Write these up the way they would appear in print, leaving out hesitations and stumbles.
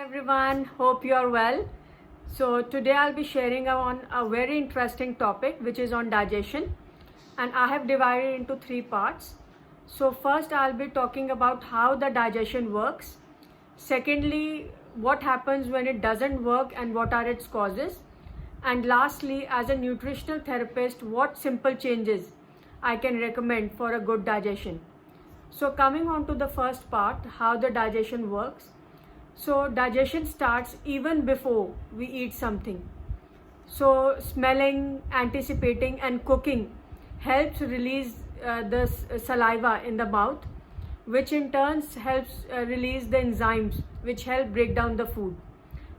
everyone, hope you are well. So today I'll be sharing on a very interesting topic which is on digestion, and I have divided into three parts. So first I'll be talking about how the digestion works. Secondly, what happens when it doesn't work and what are its causes. And lastly, as a nutritional therapist, what simple changes I can recommend for a good digestion. So coming on to the first part, how the digestion works. So digestion starts even before we eat something. So smelling, anticipating and cooking helps release the saliva in the mouth, which in turn helps release the enzymes which help break down the food.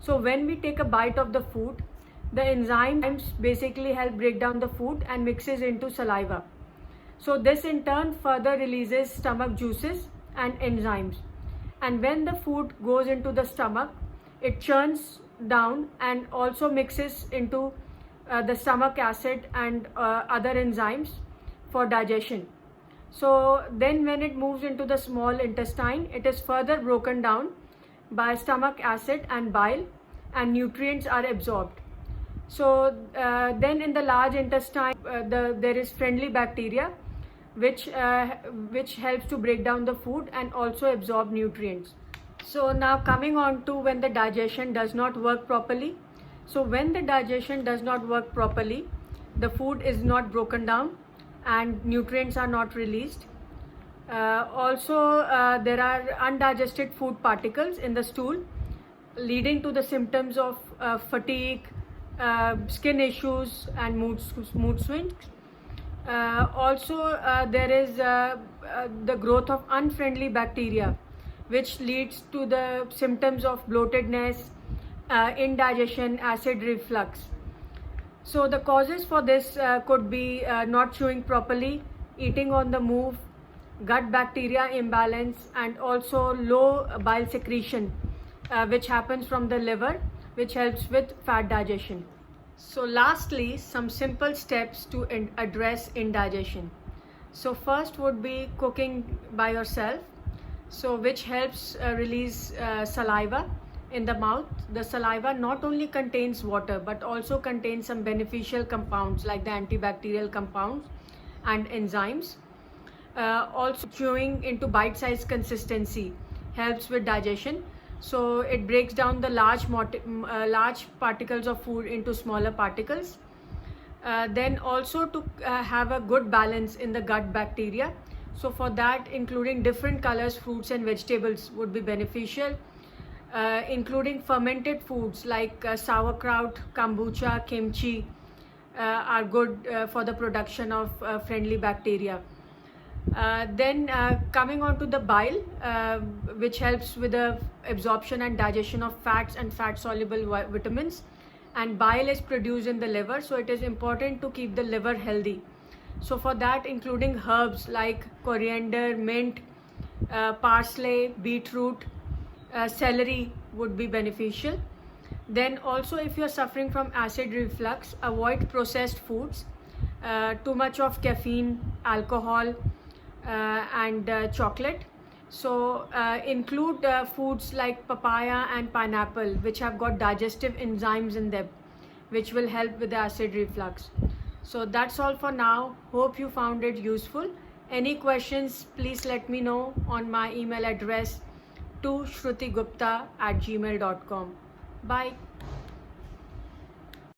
So when we take a bite of the food, the enzymes basically help break down the food and mixes into saliva. So this in turn further releases stomach juices and enzymes. And when the food goes into the stomach, it churns down and also mixes into the stomach acid and other enzymes for digestion. So then when it moves into the small intestine, it is further broken down by stomach acid and bile, and nutrients are absorbed. So then in the large intestine, there is friendly bacteria which helps to break down the food and also absorb nutrients. So now coming on to when the digestion does not work properly. So when the digestion does not work properly, the food is not broken down and nutrients are not released. Also there are undigested food particles in the stool, leading to the symptoms of fatigue, skin issues and mood swings. There is the growth of unfriendly bacteria, which leads to the symptoms of bloatedness, indigestion, acid reflux. So the causes for this could be not chewing properly, eating on the move, gut bacteria imbalance, and also low bile secretion, which happens from the liver, which helps with fat digestion. So lastly, some simple steps to address indigestion. So first would be cooking by yourself, so which helps release saliva in the mouth. The saliva not only contains water but also contains some beneficial compounds like the antibacterial compounds and enzymes. Also chewing into bite-sized consistency helps with digestion. So it breaks down the large particles of food into smaller particles. Then also to have a good balance in the gut bacteria. So for that, including different colors, fruits and vegetables would be beneficial. Including fermented foods like sauerkraut, kombucha, kimchi are good for the production of friendly bacteria. Then coming on to the bile, which helps with the absorption and digestion of fats and fat soluble vitamins, and bile is produced in the liver, so it is important to keep the liver healthy. So for that, including herbs like coriander, mint, parsley, beetroot, celery would be beneficial. Then also, if you are suffering from acid reflux, avoid processed foods, too much of caffeine, alcohol, and chocolate. So include foods like papaya and pineapple, which have got digestive enzymes in them, which will help with the acid reflux. So that's all for now. Hope you found it useful. Any questions, please let me know on my email address to shrutigupta@gmail.com. Bye.